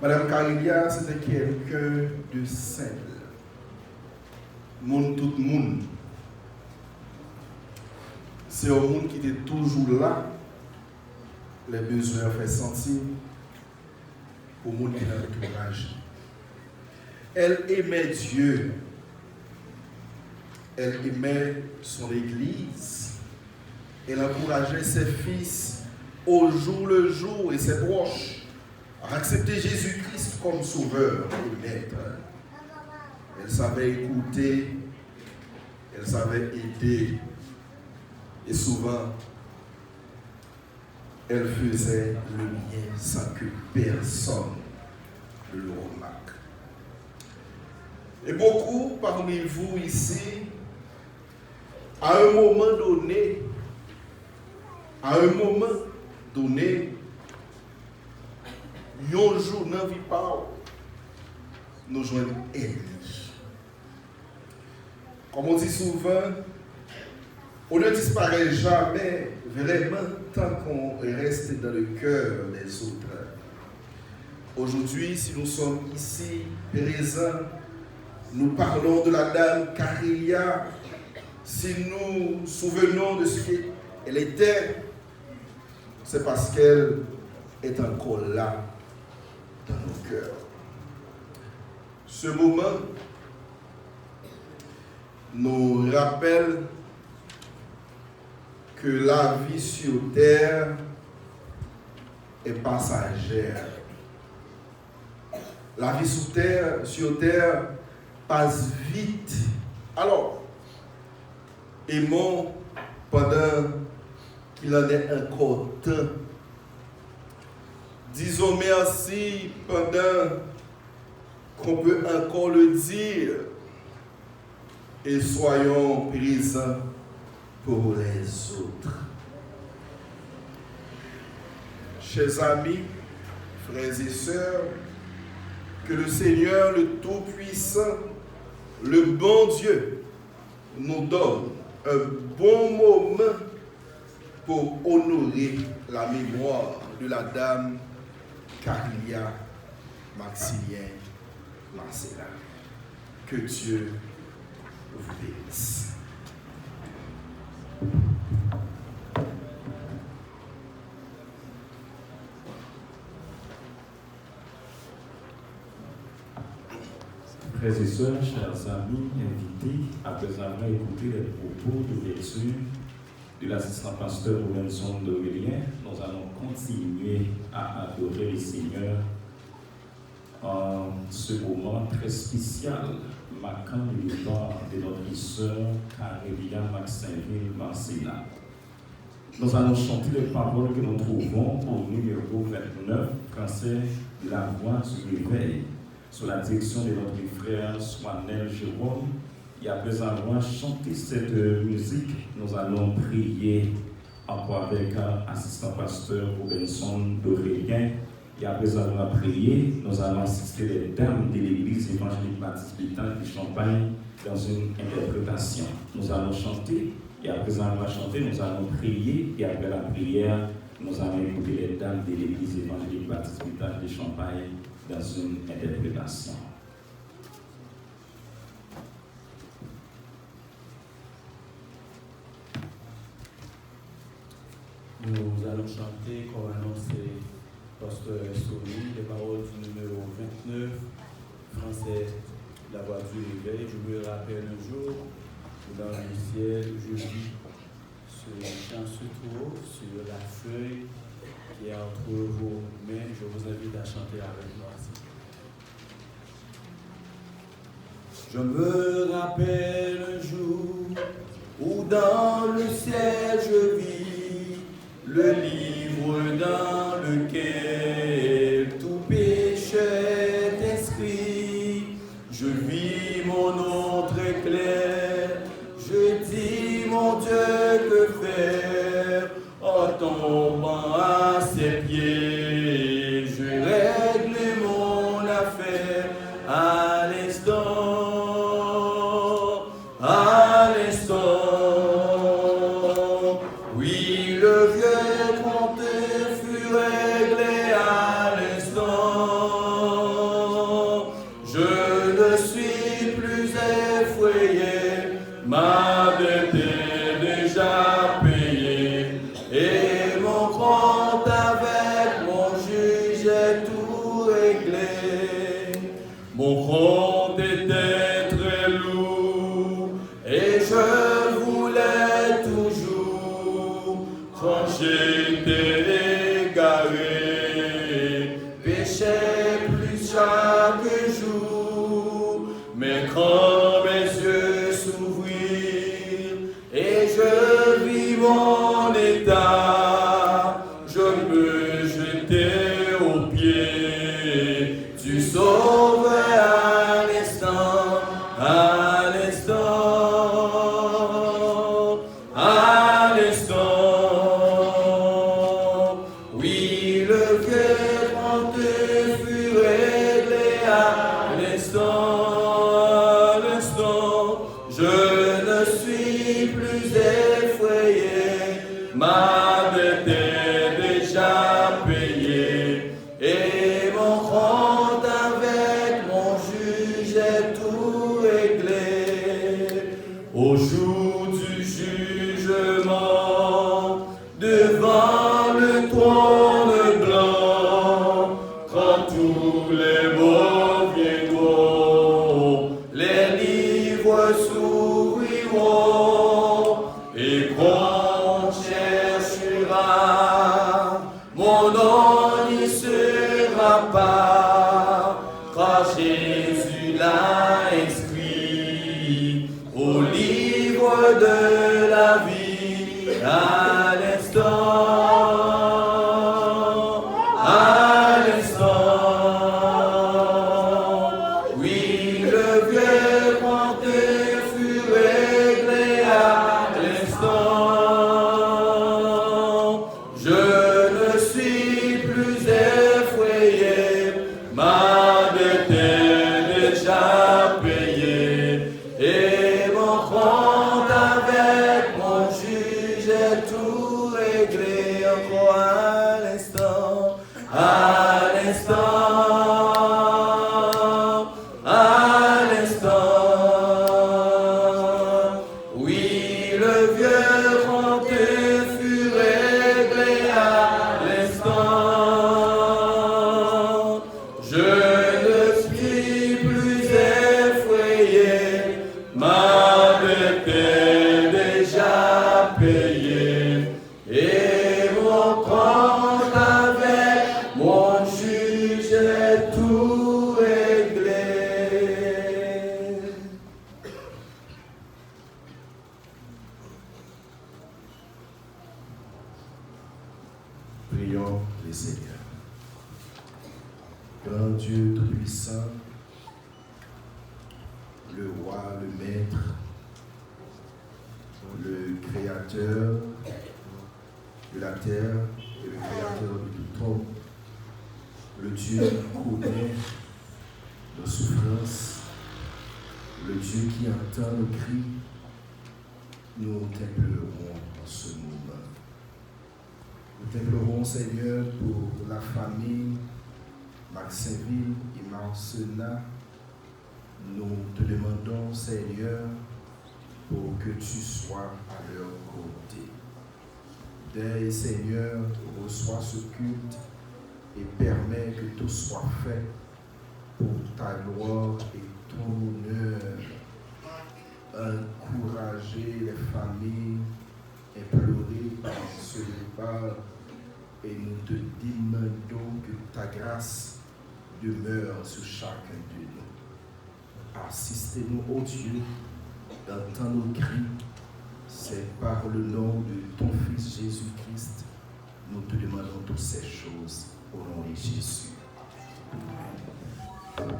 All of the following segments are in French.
Madame Carilia, c'était quelqu'un de simple. Monde tout monde. C'est un monde qui était toujours là. Les besoins fait sentir. Pour monde qui a le courage. Elle aimait Dieu. Elle aimait son Église. Elle encourageait ses fils au jour le jour et ses proches à accepter Jésus-Christ comme sauveur et maître. Elle savait écouter, elle savait aider et souvent elle faisait le bien sans que personne ne le remarque. Et beaucoup parmi vous ici, à un moment donné, un jour dans la vie pas, nous joignons ennemis. Comme on dit souvent, on ne disparaît jamais vraiment tant qu'on reste dans le cœur des autres. Aujourd'hui, si nous sommes ici présents, nous parlons de la dame Carilia. Si nous nous souvenons de ce qu'elle était, c'est parce qu'elle est encore là dans nos cœurs. Ce moment nous rappelle que la vie sur terre est passagère. La vie sur terre passe vite. Alors, aimons pendant qu'il en est encore temps. Disons merci pendant qu'on peut encore le dire. Et soyons présents pour les autres. Chers amis, frères et sœurs, que le Seigneur, le Tout-Puissant, le bon Dieu, nous donne un bon moment pour honorer la mémoire de la dame Carilia Maximien Marcella. Que Dieu vous bénisse. Frères et sœurs, chers amis, invités, après avoir écouté les propos d'ouverture de l'assistant pasteur Robinson d'Aurélien, nous allons continuer à adorer le Seigneur en ce moment très spécial, marquant le départ de notre sœur Carilia Maximien Marcella. Nous allons chanter les paroles que nous trouvons au numéro 29, français, La voix du réveil, sous la direction de notre frère Swanel Jérôme. Et après avoir chanté cette musique, nous allons prier encore avec l'assistant pasteur Robinson d'Aurélien. Et après avoir prié, nous allons assister les dames de l'église évangélique baptiste Béthane de Champagne dans une interprétation. Nous allons chanter, et après avoir chanté, nous allons prier, et après la prière, nous allons écouter les dames de l'église évangélique baptiste Béthane de Champagne dans une interprétation. Nous allons chanter, comme annoncé Pasteur Souli, les paroles du numéro 29, français, La voix du réveil. Je me rappelle un jour où dans le ciel, je vis ce chant se trouve sur la feuille qui est entre vos mains. Je vous invite à chanter avec moi. Je me rappelle un jour où dans le ciel je vis le livre dans lequel tout péché est inscrit. Je vis mon nom très clair, je dis mon Dieu que faire en tombant à ses pieds. Je règle mon affaire à l'instant. Vieux compte fut réglé à l'instant. j'étais égaré, péchais plus chaque jour, mais quand mes yeux s'ouvrirent et je vis mon état, je me jetais aux pieds du Sauveur à l'instant, à l'instant, à l'instant. Oui, le vieux trente fut réglé à l'instant, je ne suis plus effrayé, ma dette est déjà payée, et mon compte avec mon juge est tout réglé. Au jour du jugement, devant le trône blanc, quand tous les mots viendront, les livres s'ouvriront et qu'on cherchera, mon nom n'y sera pas, car Jésus l'a inscrit au livre de la vie à l'instant, à l'instant. Oui, le vieux compte fut réglé à l'instant. Je ne suis plus effrayé, ma dette est déjà payée, et mon compte avec mon juge est tout réglé. Encore à l'instant, à l'instant, à l'instant. Oui, le vieux compte fut réglé à l'instant. Je ne suis plus effrayé, ma dette est déjà payée, et mon compte avec mon juge est tout réglé. Prions le Seigneur. Grand Dieu Tout-Puissant, le roi, le maître, le créateur de la terre et le créateur de tout homme, le Dieu qui connaît nos souffrances, le Dieu qui entend nos cris, nous t'implorons en ce moment. Nous t'implorons, Seigneur, pour la famille Maxinville et Marcena. Nous te demandons, Seigneur, pour que tu sois à leur côté. Dès, Seigneur, reçois ce culte et permets que tout soit fait pour ta gloire et ton honneur. Encourager les familles, implorer par ce départ, et nous te demandons que ta grâce demeure sur chacun de nous. Assistez-nous, ô Dieu, d'entendre nos cris. C'est par le nom de ton Fils Jésus-Christ, nous te demandons toutes ces choses au nom de Jésus. Amen.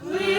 Oui.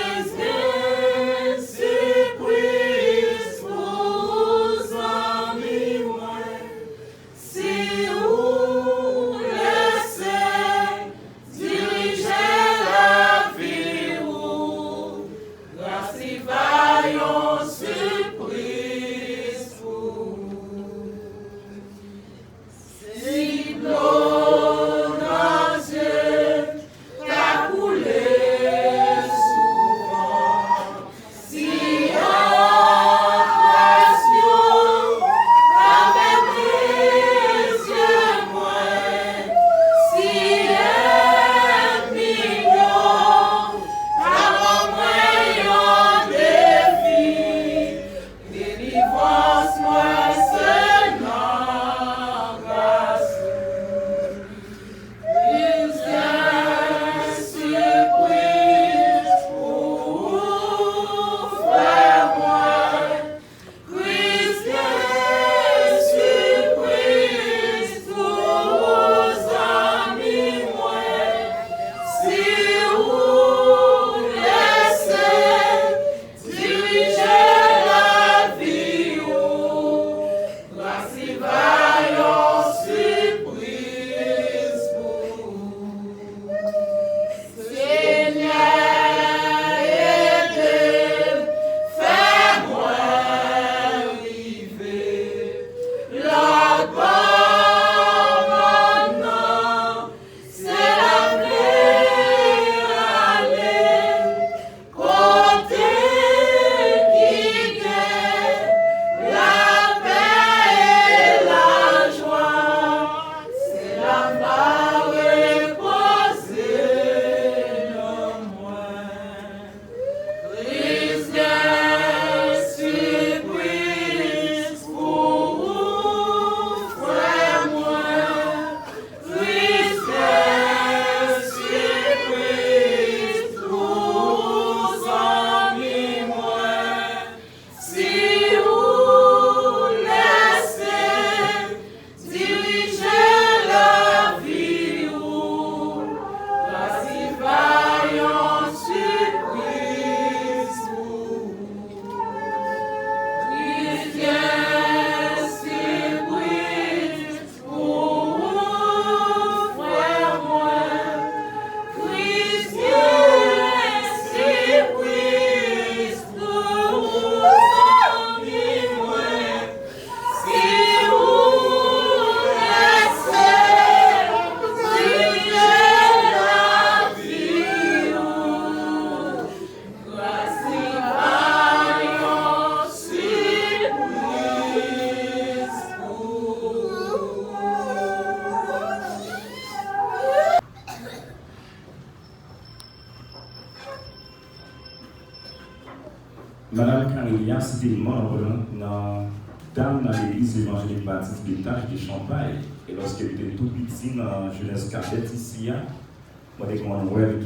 Madame Carélia, c'était membre dans l'église évangélique baptiste Bétage de Champagne. Et lorsqu'elle était tout petit dans la jeunesse cadette ici, moi, j'ai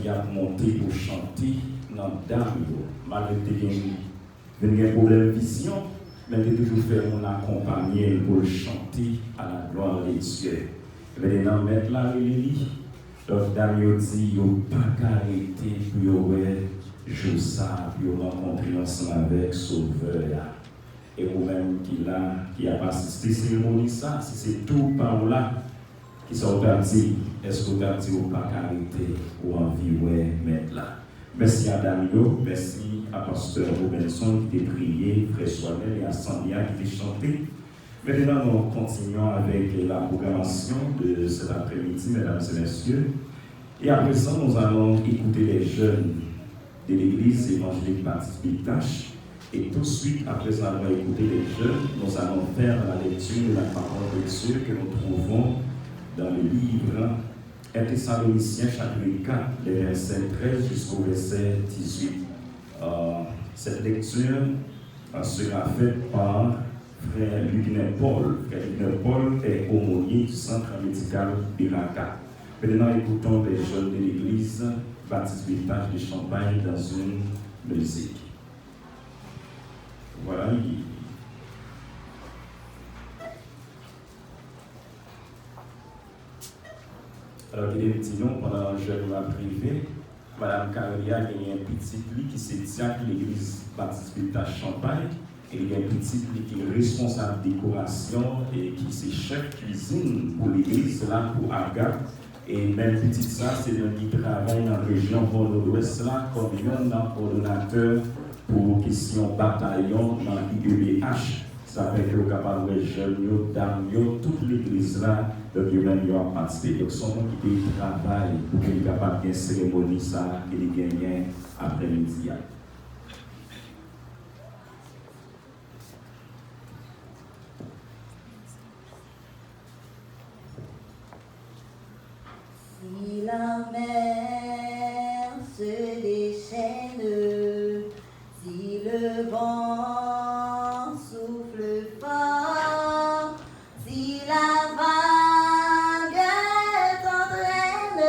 qui a monté pour chanter dans le dame. Malgré que j'ai un problème de vision, mais j'ai toujours fait mon accompagner pour chanter à la gloire de Dieu. Et maintenant, mettre la réalité, donc dame dit, il n'y a pas qu'arrêter pour jouer ça, pour rencontrer ensemble avec Sauveur. Et vous-même qui a assisté à la cérémonie, ça, si c'est tout par là qui sont dit, est-ce que vous avez dit ou pas qu'arrêter ou envie, ouais, mettre là. Merci à Damio, merci à Pasteur Robinson qui a prié, Frère Soinel et à Sandia qui a chanté. Maintenant, nous continuons avec la programmation de cet après-midi, mesdames et messieurs. Et à présent, nous allons écouter les jeunes de l'église évangélique baptiste Bétage. Et tout de suite, après avoir écouté les jeunes, nous allons faire la lecture de la parole de Dieu que nous trouvons dans le livre 1 Thessaloniciens chapitre 4, les versets 13 jusqu'au verset 18. Cette lecture sera faite par Frère Luguin Paul. Frère Luguin Paul est aumônier du centre médical d'Iraka. Maintenant, écoutons les jeunes de l'église baptiste Bétage de Champagne dans une musique. Voilà. Alors, il est dit non, pendant un jeune privé, Mme Carélia a gagné un petit lit qui se tient à l'église baptiste Bétage Champagne. Et il y a un petit lit qui est responsable de décoration et qui est chef cuisine pour l'église, là, pour Agathe. Et même petit ça, c'est un qui travaille dans la région nord-ouest, là, comme un coordonnateur pour question bataillon dans l'IEBH. Ça fait que vous êtes capable de jeunes, dames, toute l'église là, donc vous-même, vous avez participé. Donc, son nom qui travaille pour qu'il soit capable de une cérémonie, ça, qu'il gagne après-midi. Si la mer se déchaîne, si le vent souffle fort, si la vague t'entraîne,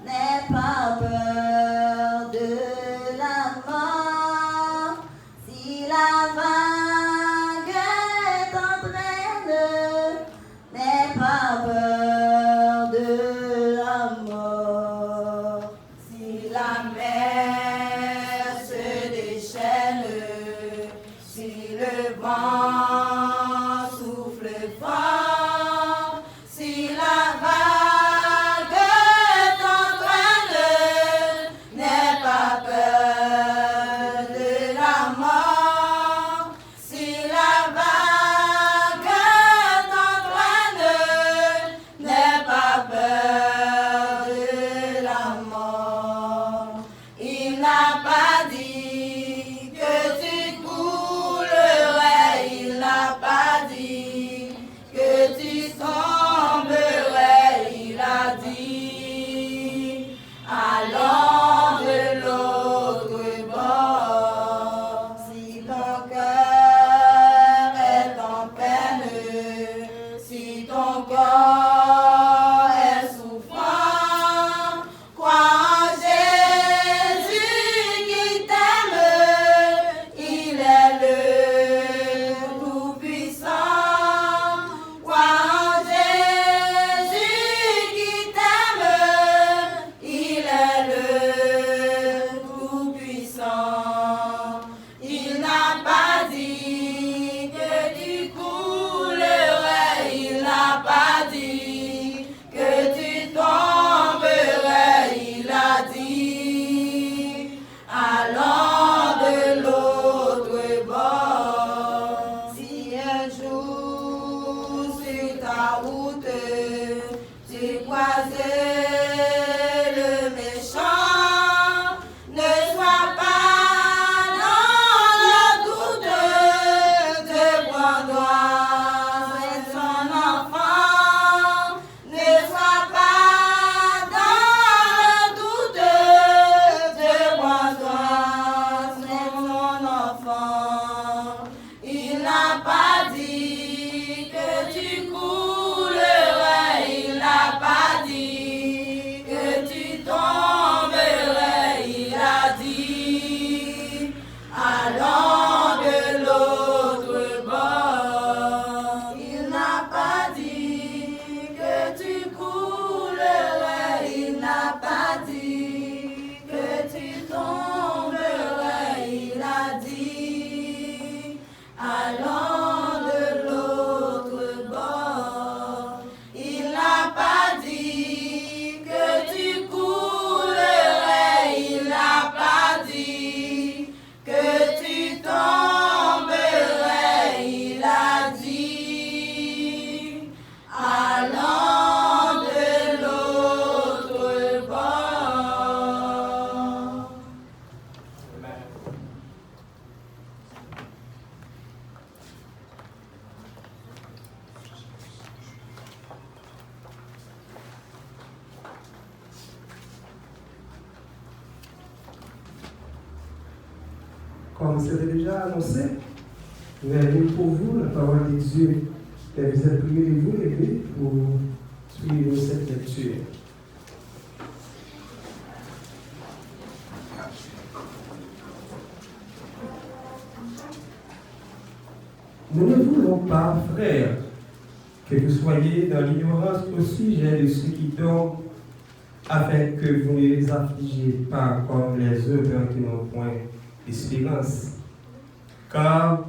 n'aie pas peur de la mort. Si la vague t'entraîne, n'aie pas peur de la mort. Si la mer se déchaîne, si le vent souffle fort, si la vague t'entraîne, n'aie pas peur de la mort. Si la vague t'entraîne, n'aie pas peur de la mort. Il n'a pas dit que tu coulerais, il n'a pas dit que tu tomberais, il a dit allons de l'autre bord. Si ton cœur est en peine, si ton corps est souffrant, crois en Jésus qui t'aime, il est le Tout-Puissant. Crois en Jésus qui t'aime, il est le Comme c'était déjà annoncé, nous avons pour vous la parole de Dieu. Et vous êtes priés de vous lever pour suivre cette lecture. Nous ne voulons pas, frères, que vous soyez dans l'ignorance au sujet de ceux qui dorment, afin que vous ne les affligez pas comme les autres qui n'ont point d'espérance. Car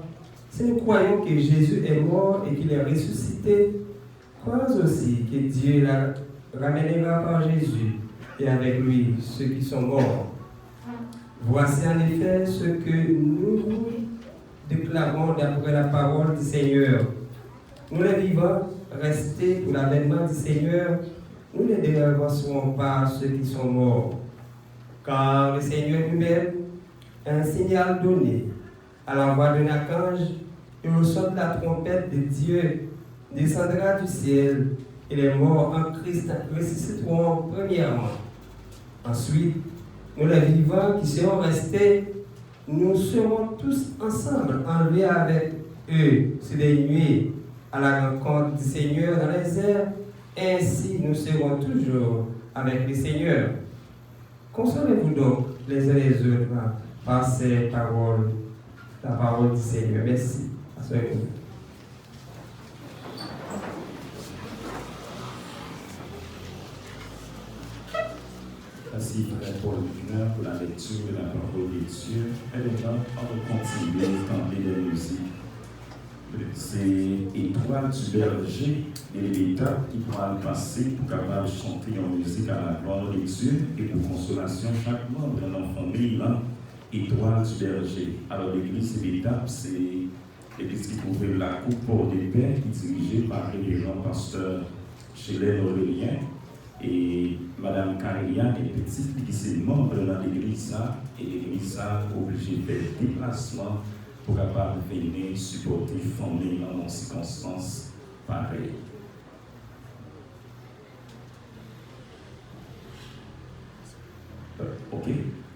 si nous croyons que Jésus est mort et qu'il est ressuscité, croyons aussi que Dieu la ramènera par Jésus et avec lui ceux qui sont morts. Voici en effet ce que nous déclarons d'après la parole du Seigneur. Nous les vivants, restés pour l'avènement du Seigneur, nous ne dérangerons pas ceux qui sont morts. Car le Seigneur lui-même a un signal donné à la voix d'un archange et au son de la trompette de Dieu descendra du ciel et les morts en Christ ressusciteront premièrement. Ensuite, nous les vivants qui serons restés, nous serons tous ensemble enlevés avec eux sur les nuées à la rencontre du Seigneur dans les airs. Ainsi, nous serons toujours avec le Seigneur. Consolez-vous donc les uns les autres par ces paroles, la parole du Seigneur. Merci. Asseyez-vous. Merci frère Paul Buckner pour la lecture de la parole de Dieu. Et maintenant, on va continuer à entendre des musiques. C'est Étoile du berger et l'étape qui pourra passer pour capable chanter en musique à la gloire de Dieu et pour consolation chaque membre de notre famille, Étoile du berger. Alors l'église et l'étape, c'est l'église qui couvre la coupe pour des pères qui est dirigée par le révérend pasteur Chelène Aurélien et Madame Carélia est petite qui est membre de l'église et l'église a obligé de faire déplacement pour capable venir supporter famille dans des circonstances pareilles. Ok,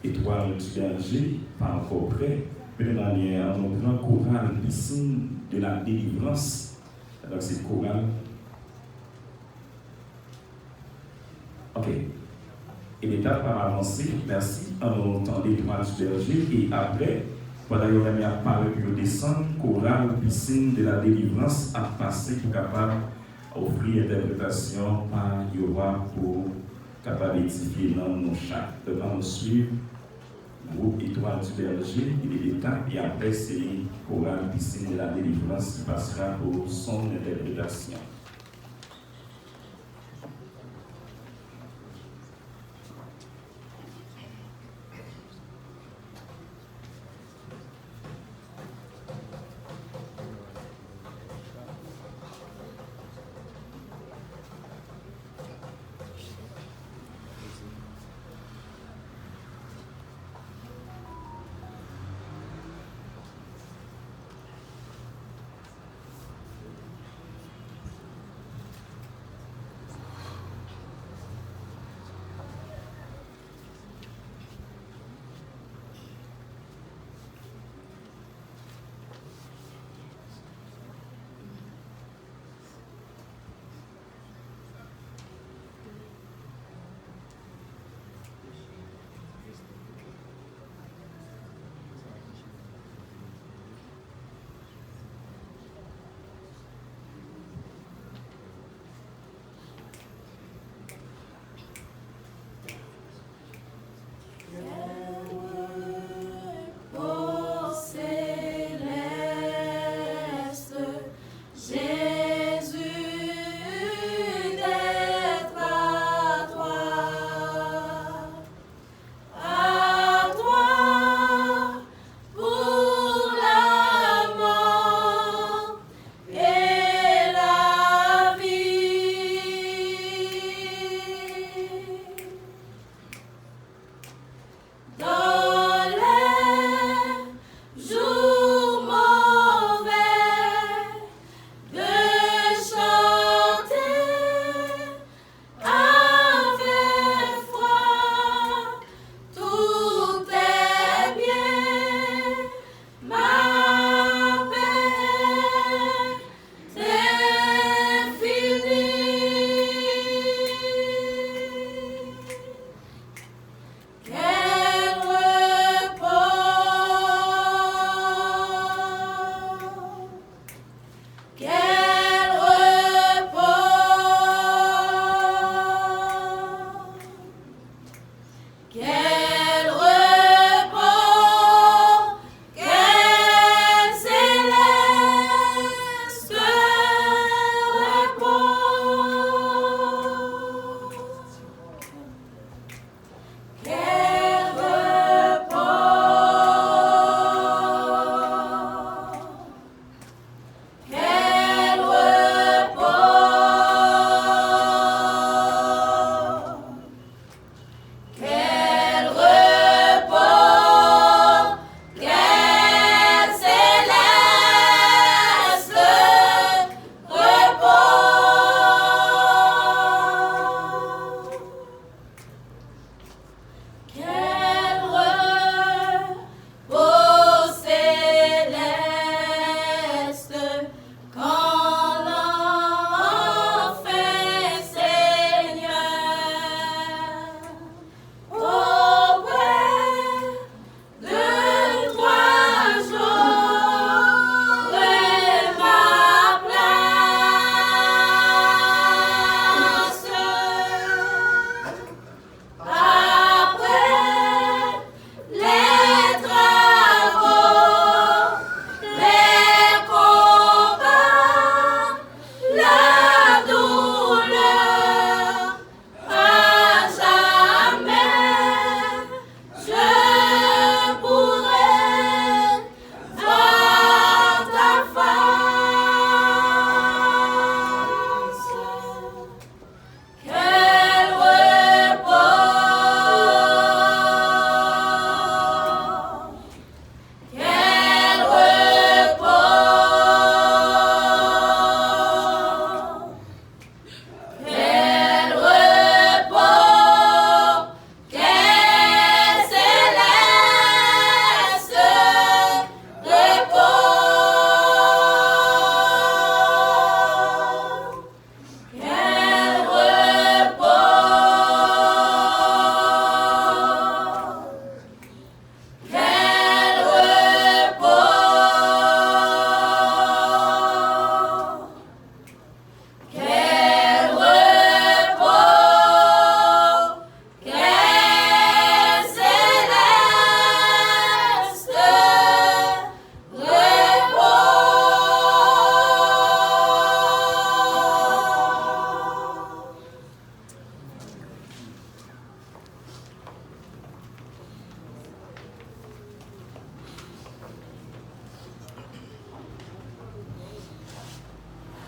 Étoile du berger, pas encore prêt. Mais de manière, on prend chorale piscine de la délivrance. Donc c'est chorale. Ok. Et l'étape va avancer. Merci. On entend l'Étoile du berger et après. Pendant qu'il y a parlé pour descendre, chorale, piscine de la délivrance à passer pour capable offrir interprétation par Yowa pour capable édifier dans nos chats. Devant nous suivre, groupe Étoile du berger, il est l'étape, et après c'est chorale, piscine de la délivrance qui passera pour son interprétation.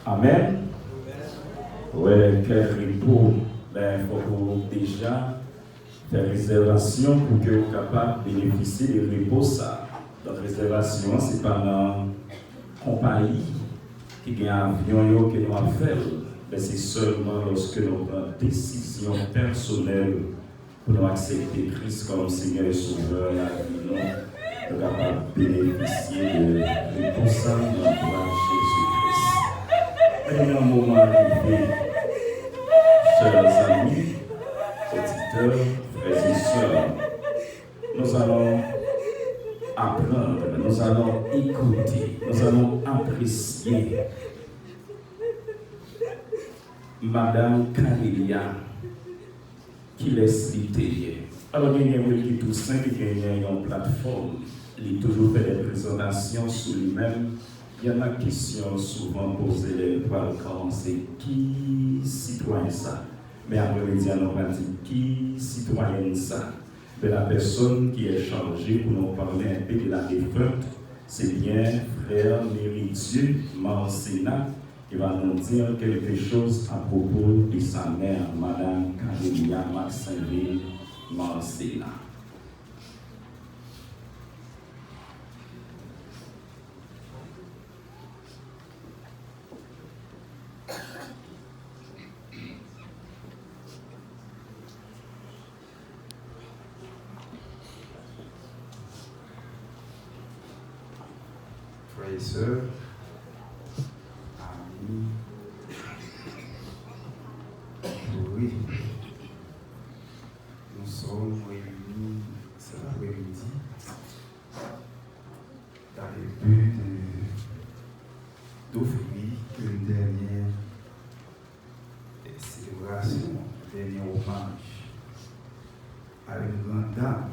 Amen. Ouais, quel repos. Ben, il faut déjà faire réservation pour que vous soyez capable de bénéficier du repos. Ça. Notre réservation, c'est pas dans compagnie qui a un avion que nous avons fait. Mais c'est seulement lorsque nous prenons une décision personnelle pour nous accepter Christ comme Seigneur et Sauveur, la vie, nous sommes capables de bénéficier de repos ça dans l'entourage de Jésus-Christ. Et un moment arrivé, chers amis, auditeurs, frères et sœurs, nous allons apprendre, nous allons écouter, nous allons apprécier Madame Carélia qui laisse l'idée. Alors, il y a un Toussaint qui a une plateforme, il a toujours fait des présentations sur lui-même. Il y en a qui sont souvent posées les poils quand c'est qui citoyen ça. Mais après-midi, on va dire qui citoyen ça. Mais la personne qui est chargée pour nous parler un peu de la défunte, c'est bien frère Méridieu Marcena qui va nous dire quelque chose à propos de sa mère, Madame Carélia Maximile Marcena. Frères et sœurs, amis, oui, nous sommes réunis cet après-midi dans le but d'offrir une dernière célébration, un dernier hommage à une grande dame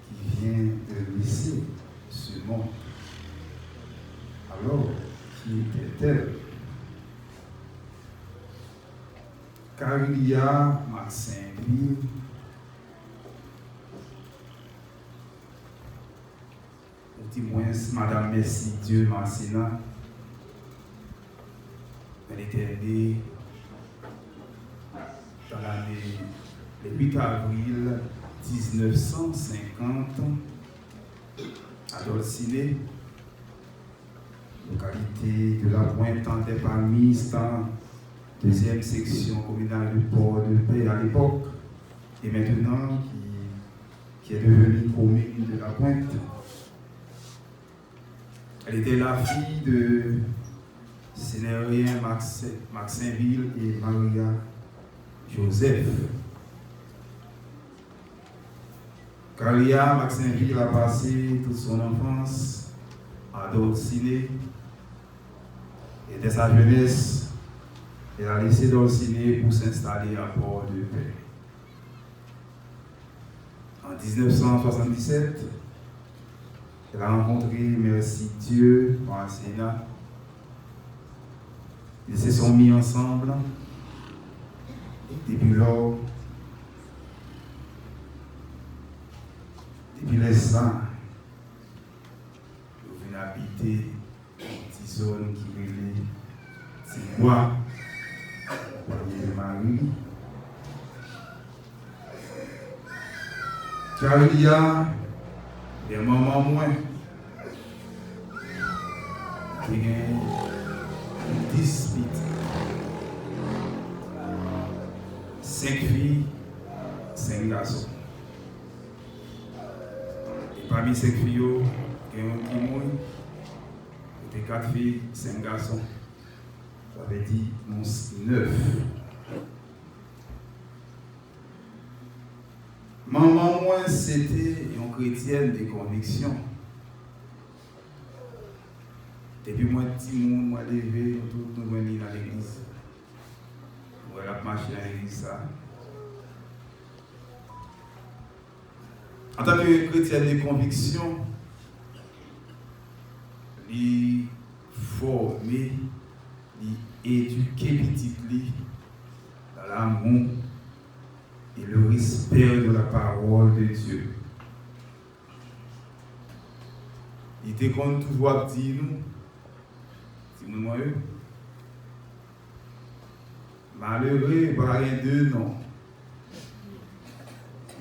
qui vient de laisser ce monde. Alors, qui était-elle? Carélia Maximile, ou du moins Madame Merci Dieu Marcena, elle était née dans l'année le 8 avril 1950 à Dolciné, localité de la Pointe en Dépalmiste, deuxième section communale du port de Paix à l'époque, et maintenant qui est devenue commune de la Pointe. Elle était la fille de Sénérien Maximile et Maria Joseph. Carélia Maximile a passé toute son enfance à Dolciné et dès sa jeunesse, elle a laissé Dolciné pour s'installer à Port de Paix. En 1977, elle a rencontré Merci Dieu Marcena. Ils se sont mis ensemble. Depuis lors, depuis les saints, ils viennent habiter une petite zone qui relève Tigua, de Marie. Carélia, des moments moins, qui a une dispute. 5 filles, 5 garçons. Et parmi 5 filles, il y a un qui mouille, il y a 4 filles, 5 garçons. Ça veut dire 9. Maman, moi, c'était une chrétienne de conviction. Depuis moi, petit monde, moi, levé, tout nous venons dans l'église. On va marcher dans l'église. En tant que chrétienne de conviction, il former, il éduquer petit dans l'amour et le respect de la parole de Dieu. Il était comme toujours dit nous, Si vous m'avez malheureux, par rien deux non.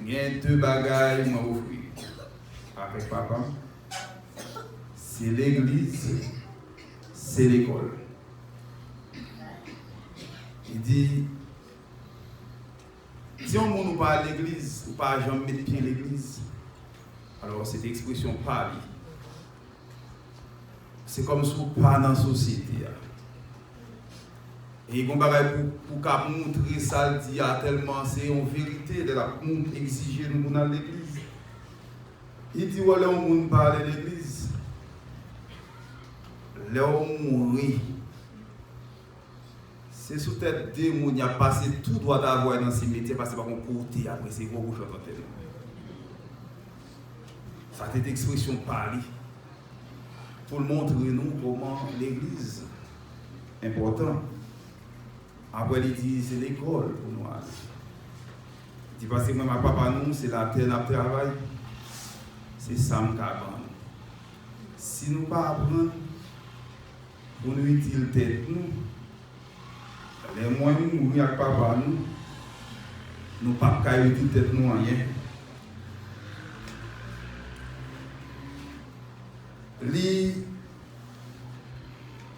Il y a deux bagailles m'a offrir avec papa. C'est l'église, c'est l'école. Il dit, si on ne parle pas à l'église, ou pas jamais mettre pied à l'église, alors cette expression parle. C'est comme si on pas dans la société. Et il y a pour montrer ça, il dit tellement c'est en vérité de la exiger nous dans l'église. Il dit voilà on ne parle de l'église. Là on mourit. C'est sous tête de moun y a passé tout droit d'avoir dans ces métiers parce que pas qu'on côté après c'est gros bouche en tête. Ça c'est expression parler pour montrer nous comment l'église est important. Après il dit c'est l'école pour nous. Il dit parce que moi ma papa nous c'est la terre de travail. C'est ça me cabane. Si nous pas apprendre pour nous utile tête nous les moyens de mourir avec papa, nous ne pouvons pas utiliser tête nous rien.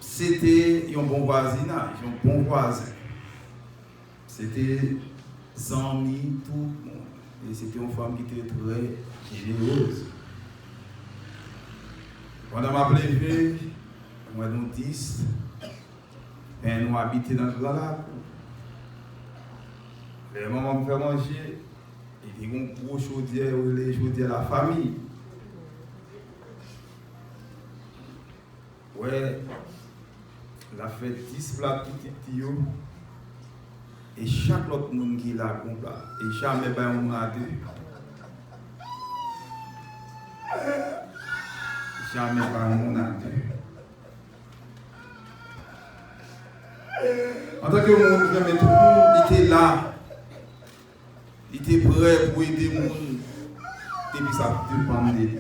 C'était un bon voisinage, un bon voisin. C'était amis, tout le monde. Et c'était une femme qui était très généreuse. Pendant ma plébé, moi nous 10. Et nous habitons dans le grand lac. Les mamans me font manger. Il y a un gros chaudière, les chaudières de la famille. Ouais, la fait 10 plats tout petits. Et chaque autre monde qui est là, un plat. Et jamais ben on a deux. Jamais ben on a deux. En tant que monde, tout le monde était là. Il était prêt pour aider les gens. Et puis ça dépend de lui.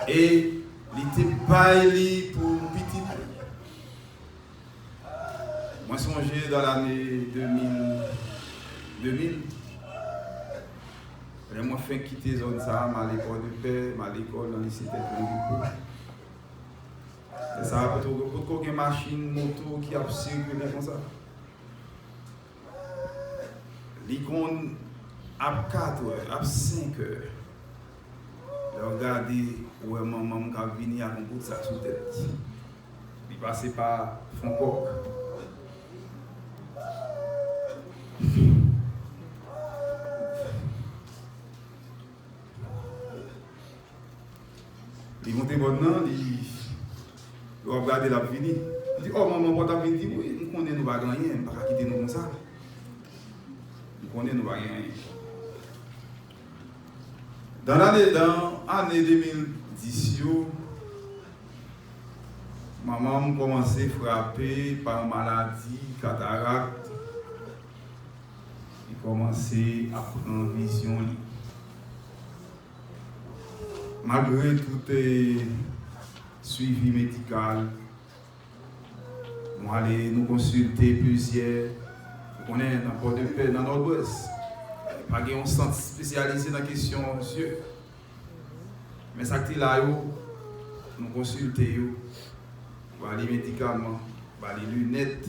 Et il était baillé pour petit. Moi, songeais dans l'année 2000. Et moi, fait quitter la zone ça, à l'école de paix, à l'école dans le lycée technique. Ça va pour une machine, moto qui a circulé comme ça. L'icône à 4 heures, à 5 heures. Regardez où est maman qui a venu avec un bout de sac sous tête. Il passait par Foncoq. Il montait maintenant, il regarde la fini. Il dit, oh maman, quand tu as dit, oui, nous connaissons, nous ne pouvons pas gagner, nous ne pouvons pas quitter nous comme ça. Nous connaissons, nous ne pouvons pas gagner. Dans l'année 2010, maman a commencé à frapper par une maladie, cataracte. Il a commencé à prendre vision. Malgré tout le suivi médical, nous allons nous consulter plusieurs. On est dans Port-de-Paix, dans le Nord-Ouest. Pas un centre spécialisé dans la question yeux. Mais ça qui est là, nous consultons, les médicaments, les lunettes.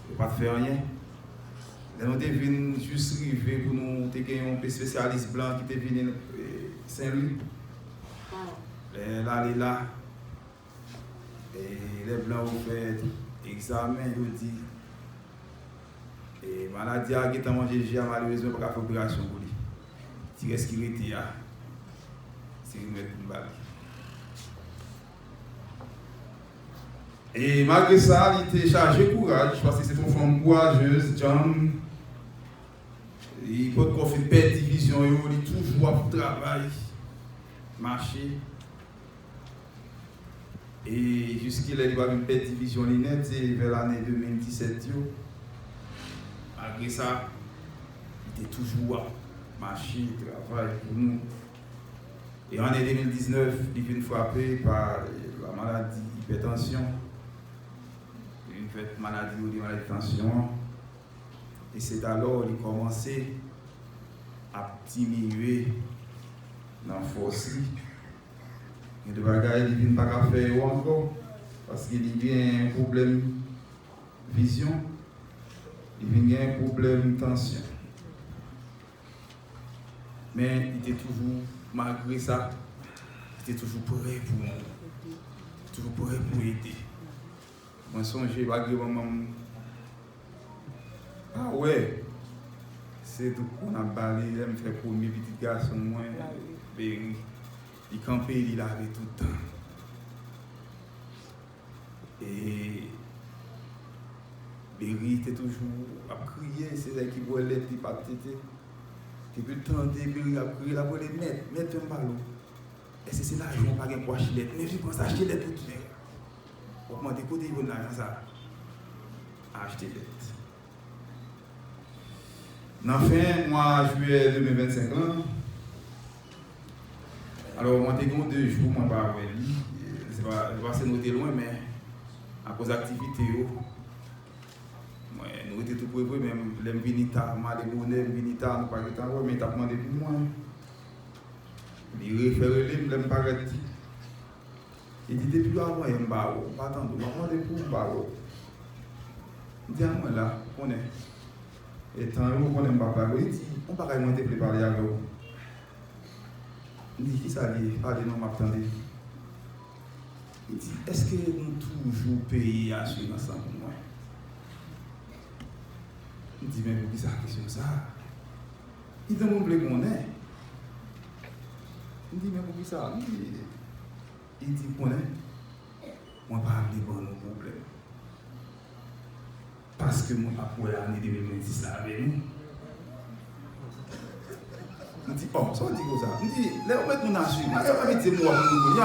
Ne pas faire rien. Nous devons juste arriver pour nous avoir un spécialiste blanc qui est venu Saint-Louis. Là, là. Et les blancs ont fait examen, ils ont dit. Et maladie a été mangée, malheureusement, pour faire opération pour lui. Si reste qui était là, c'est une balle. Et malgré ça, il était chargé de courage, parce que c'est une femme courageuse, John. Il peut faire une belle division, il est toujours à travail, marcher. Et jusqu'à là, il va une belle division net, c'est vers l'année 2017. Malgré ça, il était toujours à marcher, travail pour nous. Et en année 2019, il vient frappé par la maladie hypertension, une maladie ou des maladies de tension. Et c'est alors qu'il a commencé à diminuer dans la force. Il y a des bagages qui ne viennent pas faire encore parce qu'il y a un problème de vision, il y a un problème de tension. Mais il était toujours, malgré ça, il était toujours prêt pour aider. Moi, songe, malgré maman, ah ouais, c'est tout qu'on a parlé, il me fait premier petit garçon, moi, Berry. Il campait, il avait tout le temps. Et Berry était toujours à crier, c'est là qu'il voulait l'être, il pas têter. Depuis le temps, Berry a crié, il a voulu mettre un ballon. Et c'est là qu'on n'a pas de poche-lette. Mais je pense à acheter les tout. Pour moi, des côtés, il y a l'argent ça. Acheter les. Dans fin mois juillet 2025 ans, alors moi j'ai 2 jours, moi pas lui, c'est pas se noter loin, mais à cause d'activité, moi nous étions tout prévu, même les vinita, mal les bonnets, vinita, nous pas de temps, mais t'as demandé pour moi. Il réfère les, me paraît. Il dit depuis avant il m'a pas attendre, m'a demandé pour baro. Il dit à moi là, on est. Et tant que on n'aime pas parler, il dit, on ne peut pas monter pour parler avec vous. Il dit, qui ça dit, parlez non, m'attendez. Il dit, est-ce que nous toujours payons assurance pour moi? Il dit, mais pourquoi ça question ça? Il dit, on veut qu'on est. Il dit, mais pourquoi ça? Il dit, qu'on est. On ne parle pas de nos problèmes. Parce que moi, après l'année 2026, là, avec nous. Je dis, oh, ça dit comme ça. Je dis, là, on met mon assurance, ça va dire moi, pour nous.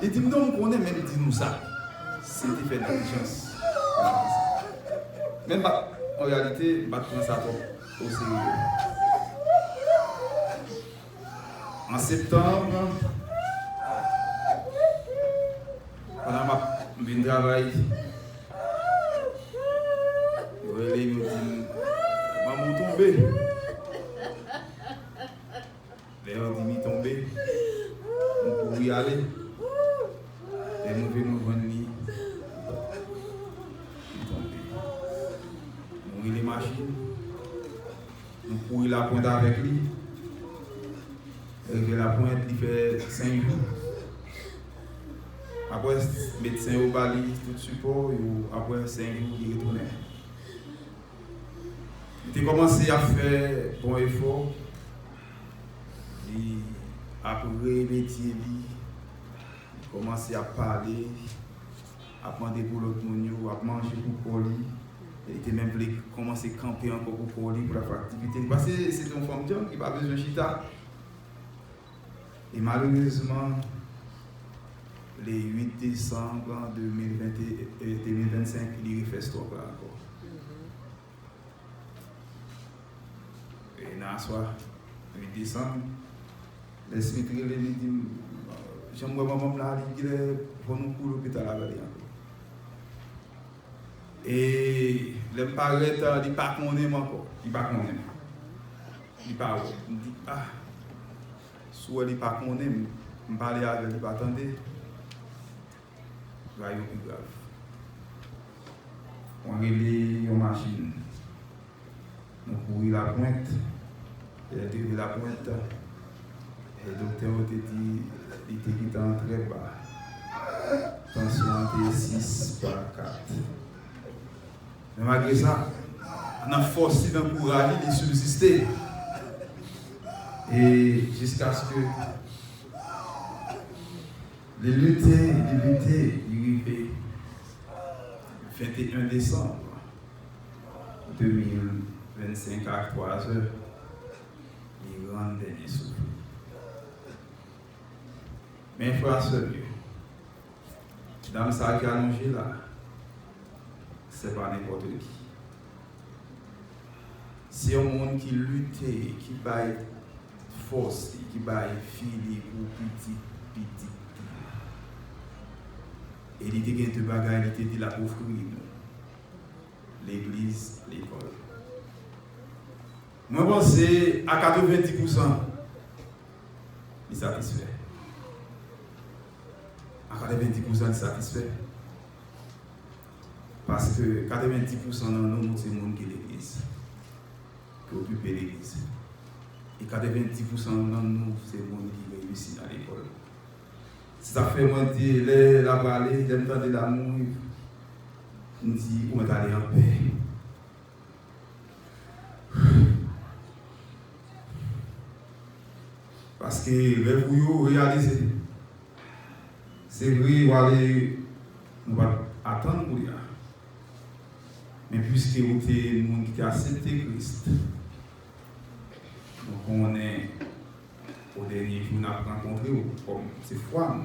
Il dit, non, on connaît même, dit nous ça. C'est des faits d'intelligence. Même en réalité, je prends ça au sérieux. En septembre, pendant mon travail, il me dit, maman tombé. Léon dit, tombé. On peut y aller. Et nous venons voir lui. Il tombé. Nous les machines. Nous courons la pointe avec lui. Et la pointe, il fait 5 jours. Après, le médecin au Bali, tout support, après 5 jours, il retournait. Il a commencé à faire bon effort. Il a métier, il a commencé à parler, à prendre pour l'autre monde, à manger pour lui. Il a même commencé à camper encore pour lui pour la faire activité. Parce que c'est une femme jeune qui n'a pas besoin de chita. Et malheureusement, le 8 décembre 2025, il refait ce truc là encore. Et dans le soir, le 8 décembre, les Smith lui dit, j'aimerais maman là, il dit, pour nous pour l'hôpital avec lui. Et les parents, ils ne sont pas connus encore. Ils ne sont pas connus. Ils ne sont pas connus. Il dit, ah, si ils ne sont pas connus, je ne parle avec lui, attendez. Là, il est plus grave. On relève une machine. On court la pointe. Il a drivé la pointe. Et le docteur a dit qu'il était en très bas. Tension entre 6 par 4. Mais malgré ça, on a forcé d'encourager de subsister. Et jusqu'à ce que les lutter, il arrivait 21 décembre 2025 à 3 heures, il rentre dernier souffle. Mais frère sérieux, dans ça qui a allongé là, c'est pas n'importe qui. C'est un monde qui lutte, qui baille force qui baille fili ou petit. Et il était gain de bagaille, il était la offrir l'église, l'école. Moi, je pense à 90%, il est satisfait. À 90%, il est satisfait. Parce que 90% de nous, c'est le monde qui est l'église, qui occupe l'église. Et 90% de nous, c'est le monde qui réussit à l'école. Ça fait moi dire, la balée, j'aime tant de l'amour, on dit, on va aller en paix. Parce que vous réalisez, c'est vrai, on va attendre pour y aller. Mais puisque vous êtes le monde qui a accepté Christ, donc on est au dernier jour, on a rencontré, comme c'est foi.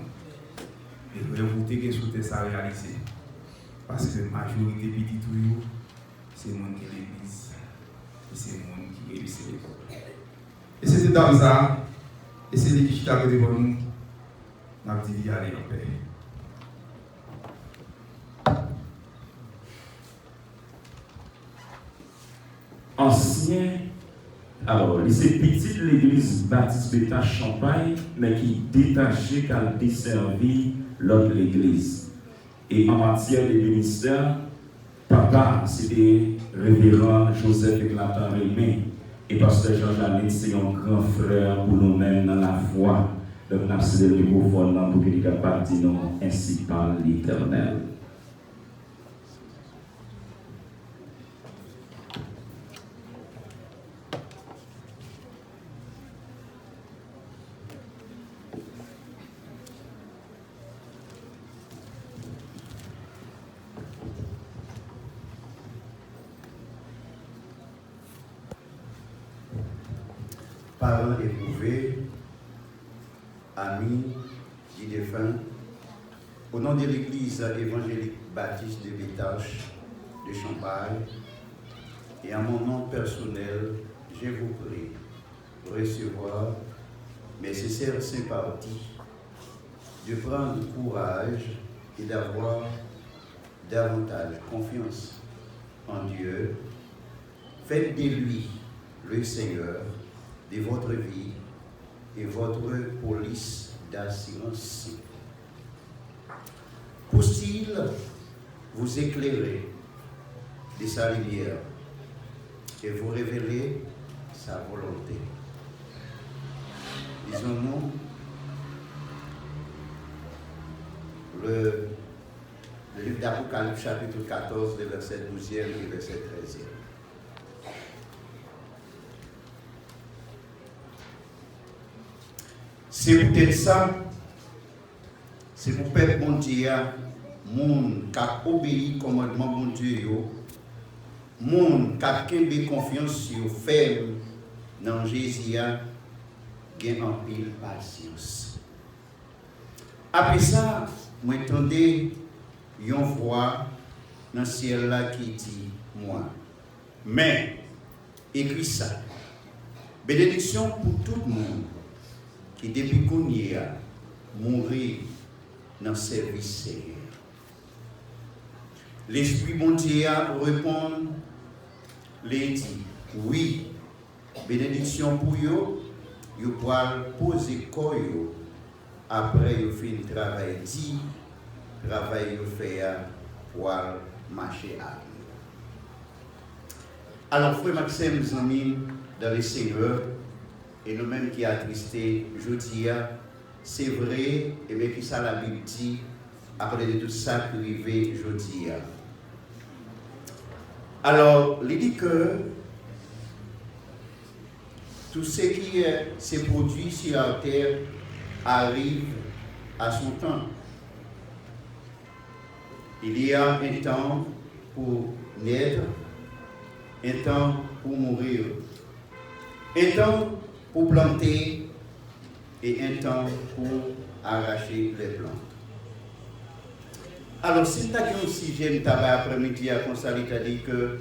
Et vous avez souhaité ça réaliser. Parce que la majorité de petits tuyaux, c'est le monde qui est l'église. Et c'est le monde qui réussit l'école. Et c'est dans ça, et c'est lui qui est à côté de nous, on a dit d'y aller en paix. Ancien, alors, c'est petit de l'église baptiste Beta Champagne, mais qui détaché qu'elle desservit l'autre l'église. Et en matière de ministère, papa, c'était révérend Joseph Éclatant Rémy. Et pasteur Jean-Janine, c'est un grand frère pour nous-mêmes dans la foi. Donc, nous avons cédé le microphone pour qu'il y ait partie non ainsi par l'Éternel. Parents éprouvés, amis, dits défunts, au nom de l'Église évangélique baptiste de Bétache de Champagne et à mon nom personnel, je vous prie de recevoir mes sincères sympathies, de prendre courage et d'avoir davantage confiance en Dieu. Faites de lui le Seigneur de votre vie et votre police d'assurance. Puisse-t-il vous éclairer de sa lumière et vous révéler sa volonté. Disons-nous le livre d'Apocalypse chapitre 14, le verset 12e et verset 13e. C'est peut-être ça, c'est pour peuple bon Dieu, monde qui a obéi au commandement bon Dieu, monde qui a confiance sur ferme dans Jésus, gagne en pile patience. Après ça, moi entendais une voix dans le ciel là qui dit moi. Mais écrit ça. Bénédiction pour tout le monde qui depuis qu'on y a mourir dans le service Seigneur. L'Esprit bon Dieu répond, les dit oui, bénédiction pour eux, ils pourront poser quoi après ils fin travail dit, travail ils fait pour marcher à lui. Alors frère Maxime Zami dans le Seigneur et nous-mêmes qui attristé jeudi, c'est vrai, et bien qui ça la Bible dit après de tout ça qui arrivé jeudi. Alors, il dit que tout ce qui s'est produit sur la terre arrive à son temps. Il y a un temps pour naître, un temps pour mourir, un temps pour planter et un temps pour arracher les plantes. Alors, si tu as un sujet de tabac après-midi à constater, tu as dit que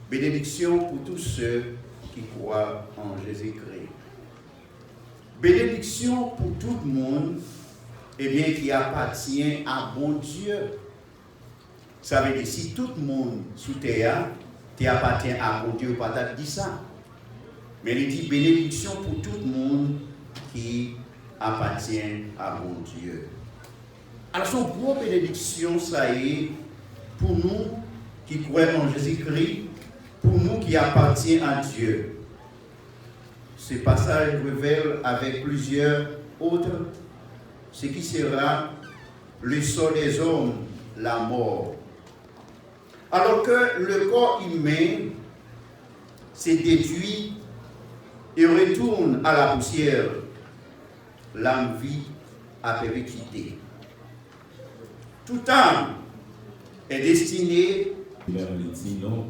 bénédiction pour tous ceux qui croient en Jésus-Christ. bénédiction pour tout le monde, eh bien, qui appartient à bon Dieu. Ça veut dire, si tout le monde sous terre, qui appartient à bon Dieu, pas dit ça. Mais il dit bénédiction pour tout le monde qui appartient à bon Dieu. Alors, son gros bénédiction, ça est pour nous qui croyons en Jésus-Christ, pour nous qui appartiennent à Dieu. Ce passage révèle avec plusieurs autres ce qui sera le sort des hommes, la mort. Alors que le corps humain s'est détruit et retourne à la poussière, l'âme vit à perpétuité. Toute âme est destinée. Il dit non.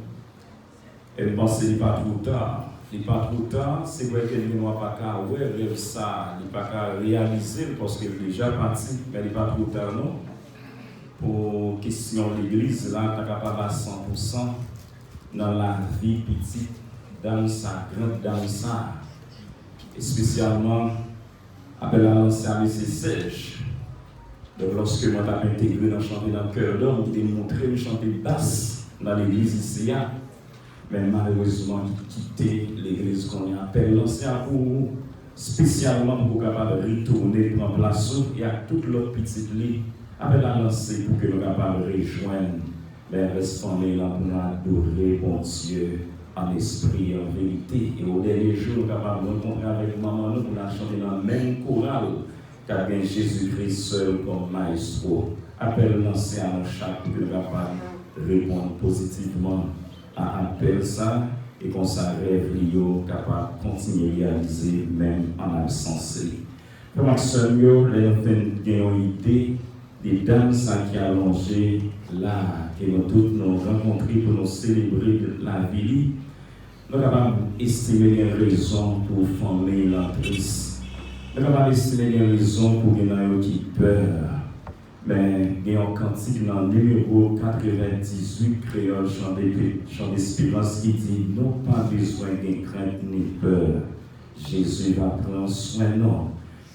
Elle pense qu'il n'est pas trop tard. Il n'est pas trop tard, c'est vrai qu'elle ne va pas rêver ça, il ne va pas réaliser parce qu'elle est déjà partie, mais il n'est pas trop tard non. Pour question de l'église, là, tu es capable à 100% dans la vie petite, dans sa grande, dans ça. Et spécialement, après l'ancien lycée sèche. Donc, lorsque moi j'ai intégré dans chanter dans le cœur d'homme, il a montré le chanter basse dans l'église ici. Mais malheureusement, il quitté l'église qu'on appelle l'ancien pour spécialement pour capable de retourner, prendre place et à toute l'autre petite ligne. Avec la lancée pour que nous capables de rejoindre les restants là pour nous adorer bon Dieu en esprit et en vérité. Et au dernier jour, nous capables de rencontrer avec maman nous pour nous chanter dans la même chorale qu'a bien Jésus-Christ seul comme maestro. Appelle l'ancien à chaque pour que nous capables de répondre positivement à appel ça et qu'on s'arrête capable de continuer à réaliser même en absence. Comme Maxime, les enfants ont une idée des dames qui allongées là, que nous tous nous rencontrés pour nous célébrer la vie. Nous sommes capables d'estimer les raisons pour former l'entrisse. Nous sommes capables d'estimer les raisons pour que qui peur. Mais il y a un cantique dans le numéro 98, créole chant d'espérance, qui dit non pas besoin de crainte ni peur. Jésus va prendre soin de nous.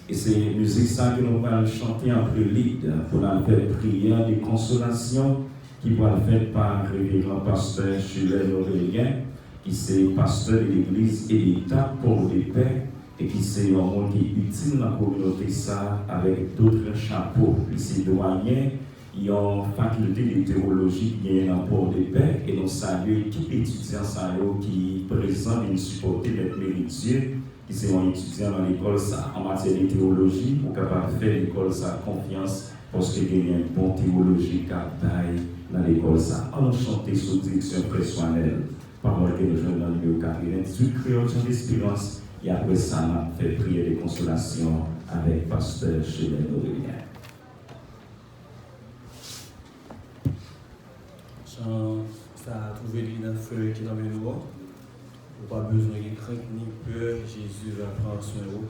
Et c'est une musique ça que nous allons chanter en prélude pour la faire prière de consolation qui va être faite par le révérend pasteur Julien Aurélien, qui est pasteur de l'église et d'État pour les paix et qui c'est un monde qui est utile dans la communauté ça avec d'autres chapeaux. Ici, doyen, il y a une faculté de théologie qui est dans le port de paix et nous saluons tout étudiant qui est présent et nous supporter d'être méritieux. Qui sont un étudiant dans l'école en matière de théologie, pour capable de faire l'école ça confiance, parce qu'il y a une bonne théologie qui taille dans l'école ça. On a chanté sous direction personnelle, parole que nous jouons dans le numéro 98, créole chant d'espérance, et après ça, on a fait prière de consolation avec pasteur Julien Aurélien. Chant, ça a trouvé dans le feu qui est dans le nouveau. Pas besoin de crainte ni peur, Jésus va prendre soin de vous.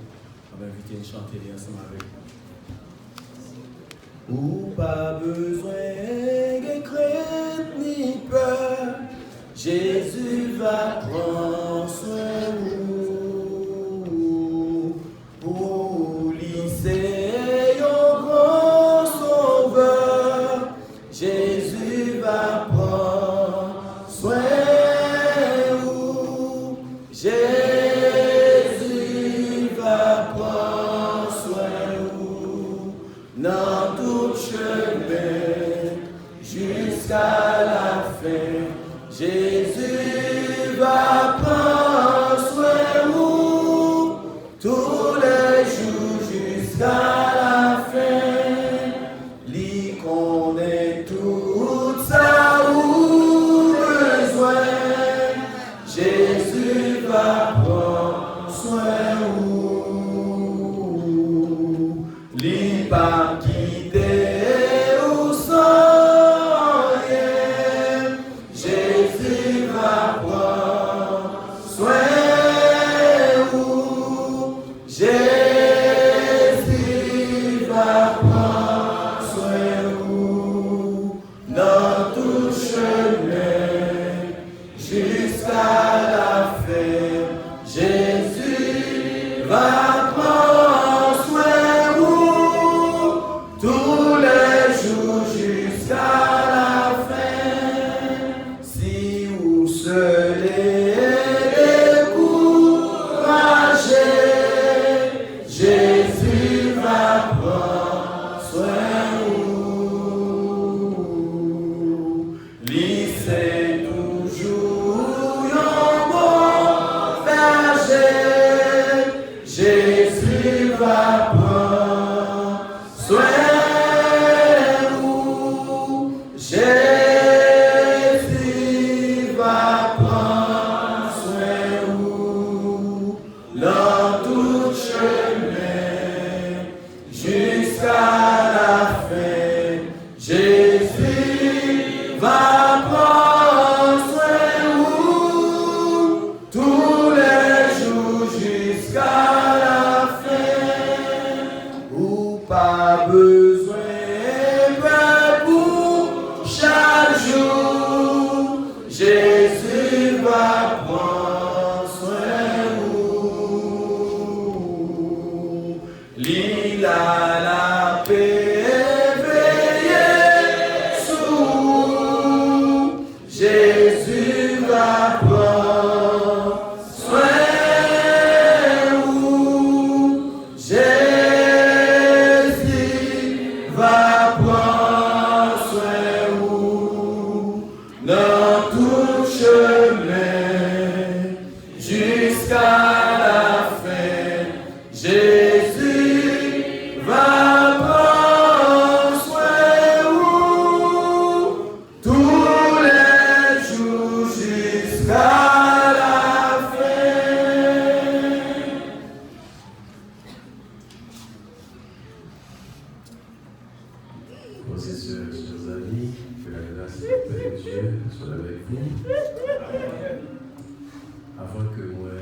On va inviter à chanter ensemble avec nous. Ou pas besoin de crainte ni peur, Jésus va prendre soin de vous. Pour lycée au grand sauveur, Jésus va prendre soin. Jésus va prendre soin de vous dans tout chemin jusqu'à la fin. Jésus va prendre soin de vous tous les jours jusqu'à la fin. Lui connaît tout ça ou besoin. Jésus va prendre soin de vous. Lui pas quitter ou sans rien. Jésus va prendre soin de vous. Jésus va prendre soin de vous dans tout chemin jusqu'à la fin. Jésus va prendre seuls et découragés, Jésus va prendre soin de nous. Lycée toujours un bon berger, Jésus va prendre soin de nous. Jésus va prendre soin de nous dans tout chemin jusqu'à la fin. Jésus va prendre soin de nous tous les jours jusqu'à la fin. Ou pas besoin pour chaque jour, Jésus va prendre soin de nous. Il a la paix veillée sous, Jésus va prendre soin de nous. Jésus va prendre soin de nous dans tout chemin jusqu'à la fin. Jésus va prendre soin de nous tous les jours jusqu'à la fin. Frères et sœurs, chers amis, que la grâce du Père de Dieu soit avec vous. Avant que moi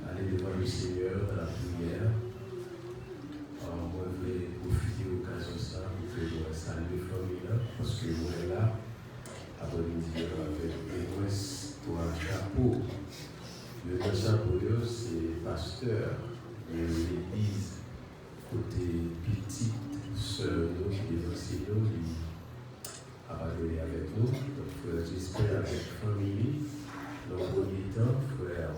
aller devant le Seigneur dans la prière, moi je vais profiter de l'occasion ça pour que moi salue les familles parce que moi là, après-midi avec moi pour un chapeau. Le chapeau c'est pasteur de l'église côté petite sœur nous qui est aussi nous qui a parlé avec nous. Donc j'espère avec la famille dans le premier temps, frère.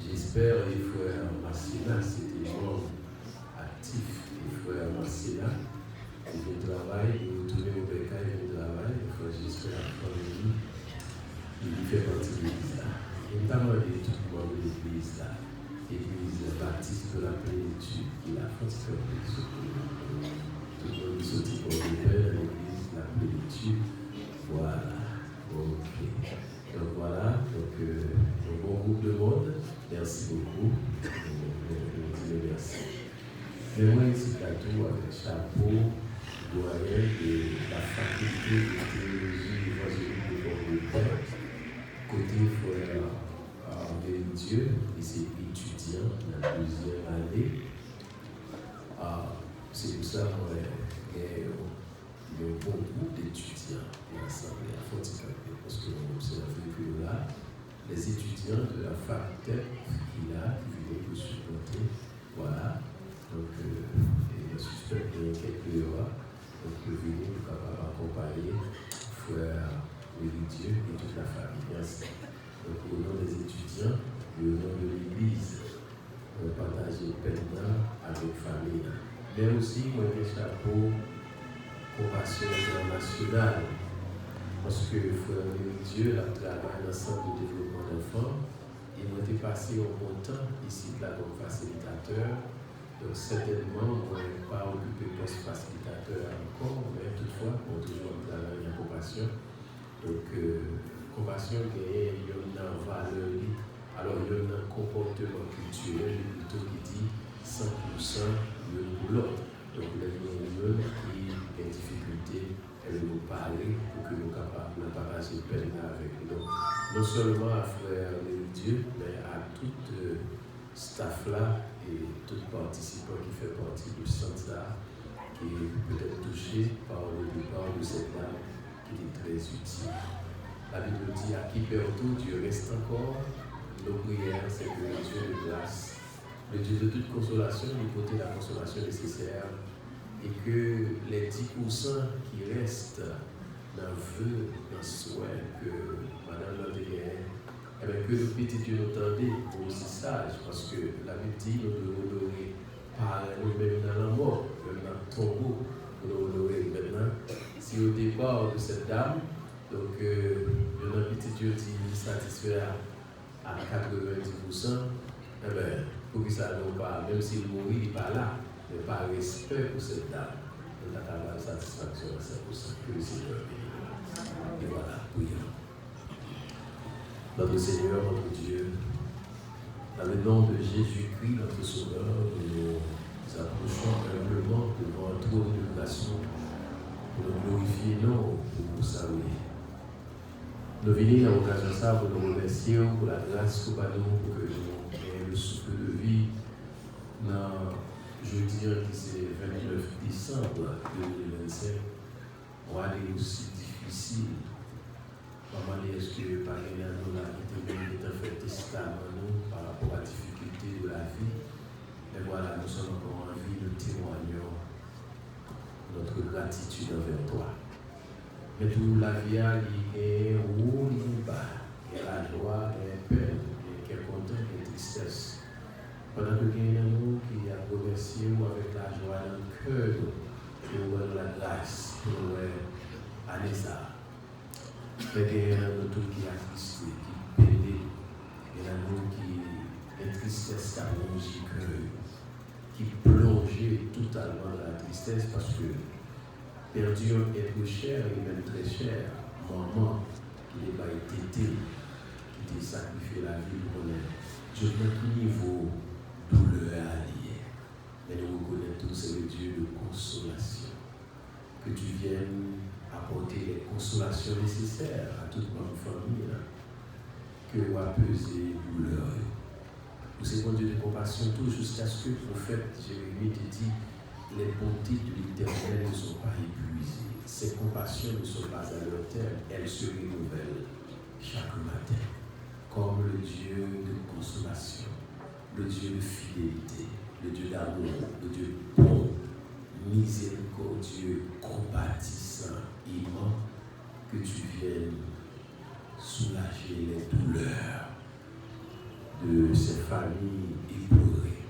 J'espère les frères Massina, c'était membre actif, les frères Massina, qui vient travailler, ils vont tourner au bécail, ils vont travailler. J'espère la famille, il fait partie de l'église là. Et notamment les tout le monde de l'église là. L'église baptiste de la plénitude, qui a fait ce que tout le monde sorti pour le Père, l'église la plénitude. Voilà. Ok. Donc voilà. Donc, un bon groupe de monde. Merci beaucoup. Je vous merci. Mais moi, ici, plateau avec chapeau, doyen de la faculté de théologie évangélique de Port-de-Paix, côté frère Dieu, ici étudiant dans la deuxième année. C'est pour ça qu'il y a un bon groupe d'étudiants dans l'Assemblée à Fontainebleau, parce que l'on observe que là, les étudiants de la faculté qu'il a, qui viennent pour supporter, voilà. Donc, je suspecte qu'il y a quelques heures, donc venir pour capable accompagner frère Dieu et toute la famille. Merci. Donc, au nom des étudiants, au nom de l'Église, on va partager pleinement avec la famille. Mais aussi, moi, j'ai chapeau Compassion internationale. Parce que frère Dieu, la travail dans le centre de développement d'enfants, il m'a été passé au bon temps ici là comme facilitateur. Donc, certainement, moi, je n'ai pas occupé le poste facilitateur encore, mais toutefois, on toujours travailler en compassion. Donc, compassion, il y a une valeur, alors il y a un comportement culturel plutôt qui dit 100% l'une pour l'autre. Donc, les gens qui ont des difficultés, elles nous parler pour que nous soyons capables de partager peine avec nous. Donc, non seulement à frère Dieu, mais à tout staff-là et tout participant qui fait partie du centre qui est peut-être touché par le départ de cette dame qui est très utile. La Bible dit à qui perd tout, Dieu reste encore. Nos prières, c'est que le Dieu de grâce, le Dieu de toute consolation, nous porte la consolation nécessaire et que les 10% qui restent dans le vœu, dans le souhait que Madame Landéguer que le petit Dieu nous tendait pour aussi sage, parce que la Bible dit nous devons honorer par nous-mêmes dans la mort, même dans le tombeau, nous devons honorer maintenant. Si au départ de cette dame, donc le petit Dieu dit satisfait à 90%, eh bien, pour que ça nous pas, même s'il mourit, il n'est pas là, mais par respect pour cette dame, nous avons la satisfaction à 100%. Que le Seigneur bénisse. Et voilà, prions. Notre Seigneur, notre Dieu, dans le nom de Jésus-Christ, notre Sauveur, nous nous approchons humblement devant un trône de grâce pour nous glorifier, non, pour vous saluer. Nous venons à l'occasion de ça pour nous remercier pour la grâce que nous pour que nous ayons le souffle de vie dans jeudi qui c'est 29 décembre 2025. On va aller aussi difficile. Maman, est-ce que par exemple, nous avons fait testament par rapport à la difficulté de la vie? Et voilà, nous sommes encore en vie, nous témoignons notre gratitude envers toi. Mais toute la vie, il y a un haut, il y a un bas, il y a la joie, il y a la peine, il y a le content, il y a la tristesse. Pendant que il y a nous qui a remercié avec la joie dans le cœur, pour la grâce, pour aller ça. Mais il y a nous tout qui a attristé, qui pédé, il y a nous qui entristesse à mon cœur, qui plongeait totalement dans la tristesse parce que perdu être cher et même très cher, maman qui n'est pas été qui t'a sacrifié la vie pour nous. Je ne sais pas quel niveau douleur allié, mais nous reconnaissons tous c'est le Dieu de consolation. Que tu viennes apporter les consolations nécessaires à toute notre famille, là, que va peser douleur. Nous sommes Dieu de compassion tout jusqu'à ce que le prophète Jérémie te dit les bontés de l'Éternel ne sont pas épuisées. Ses compassions ne sont pas à leur terme, elles se renouvellent chaque matin. Comme le Dieu de consolation, le Dieu de fidélité, le Dieu d'amour, le Dieu bon, miséricordieux, compatissant, aimant, que tu viennes soulager les douleurs de ces familles éplorées.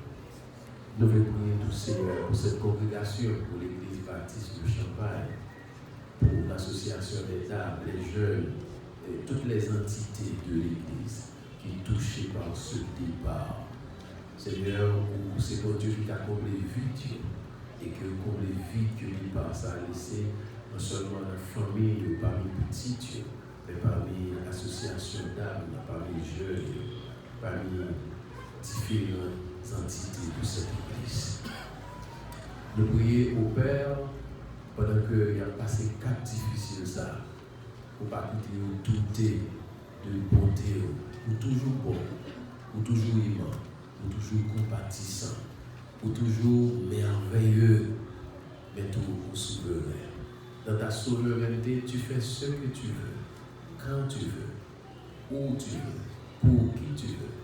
Nous voulons prier tout Seigneur pour cette congrégation, pour l'Église baptiste de Champagne, pour l'association des dames, les jeunes, et toutes les entités de l'Église qui sont touchées par ce départ. Seigneur, c'est ton Dieu qui t'a comblé vite et que comblé vite que lui par ça a laissé non seulement la famille parmi les petits, mais parmi l'association d'âmes, parmi les jeunes, parmi différentes entités de cette Église. Nous prions au Père pendant qu'il a passé 4 difficiles ça, pour ne pas quitter douter de bonté, ou toujours bon, ou toujours aimant, ou toujours compatissant, ou toujours merveilleux, mais toujours souverain. Dans ta souveraineté, tu fais ce que tu veux, quand tu veux, où tu veux, pour qui tu veux,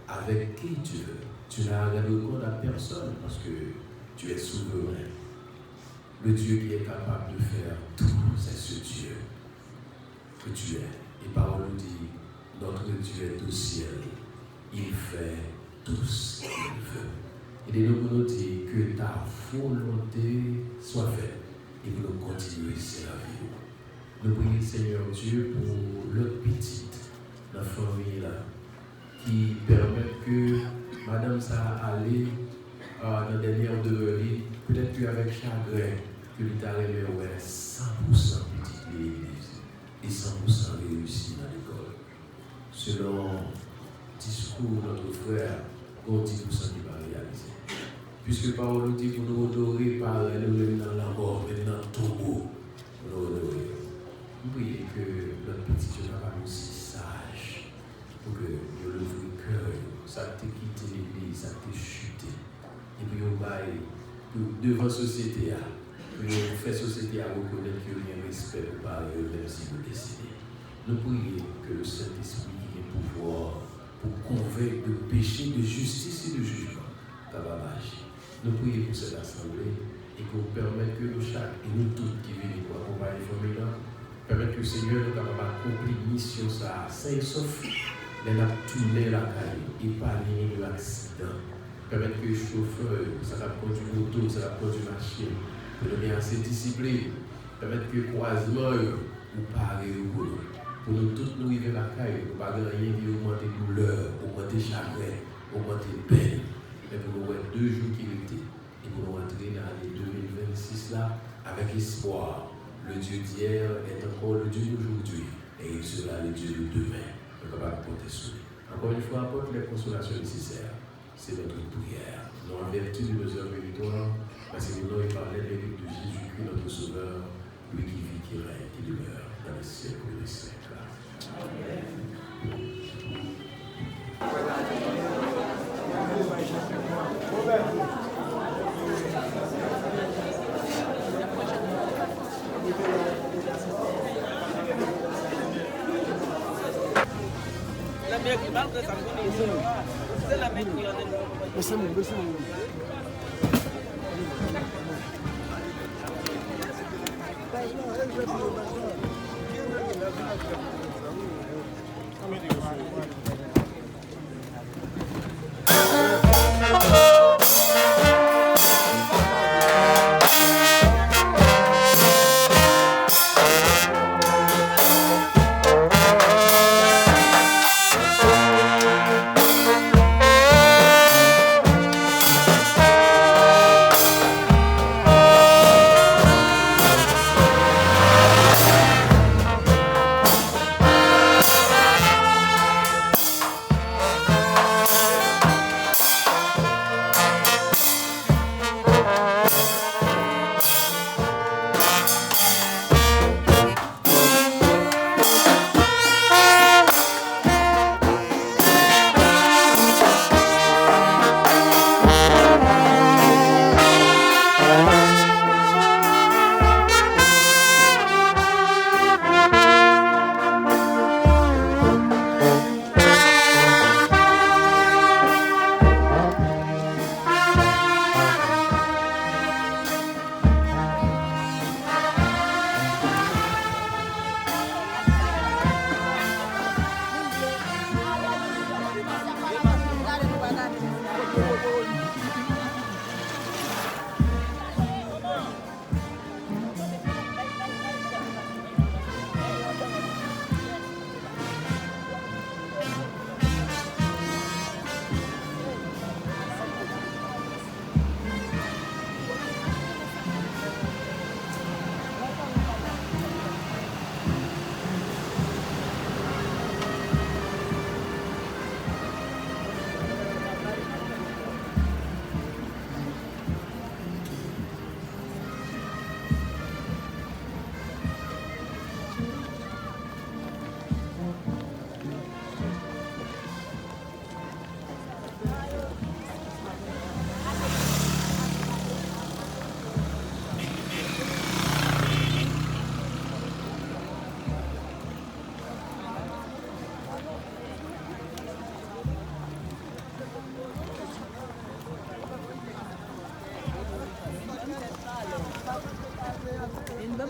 avec qui tu veux. Tu n'as regardé compte à personne parce que tu es souverain. Le Dieu qui est capable de faire tout, c'est ce Dieu que tu es. Et parole nous dit, notre Dieu est au ciel. Il fait tout ce qu'il veut. Et de nous dit que ta volonté soit faite et que nous continuons à servir. Nous prions Seigneur Dieu pour l'autre petite, la famille là, qui permet que Madame ça allait dans la dernière de vie, peut-être qu'avec chagrin, que lui t'a rêvé 100% petite l'église et 100% réussi dans l'école. Selon le discours de notre frère, 10% qui va réaliser. Puisque Paul nous dit pour nous honorer par nous dans la mort, mais dans le tombeau, pour nous honorer. Nous prions que notre petit Dieu va aussi sage, pour que nous le voyons cœur, ça te quitté l'église, ça te chuté. Et puis on va devant la société, nous fait société à reconnaître qu'il y a un respect par eux, même si vous décidez. Nous prions que le Saint-Esprit ait pouvoir pour convaincre de péché, de justice et de jugement. Nous prions pour cette assemblée et qu'on permette que nous chaque et nous tous qui venons pour accompagner les familles, permettre que le Seigneur nous capable d'accomplir mission ça, sain et sauf, les a tourné la caille, épargner l'accident. Permettre que le chauffeur, ça va conduire moto, ça va conduire machine, pour nous assez discipliné. Permettre que le croisement, ou parler au boulot. Pour nous tous nous arriver la caille, nous ne pas rien qui augmente douleur, augmente chagrin, augmente peine. Mais pour nous avoir 2 jours qui étaient, et pour nous rentrer dans l'année 2026 là, avec espoir. Le Dieu d'hier est encore le Dieu d'aujourd'hui, et il sera le Dieu de demain. Nous sommes capables de compter sur lui. Encore une fois, apporte les consolations nécessaires. C'est notre prière. Nous en vertu de nos œuvres méritoires, parce que nous avons parlé de l'évêque de Jésus-Christ, notre Sauveur, lui qui vit, qui règne, qui demeure dans les siècles des siècles. Amen.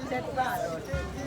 Peut-être pas alors.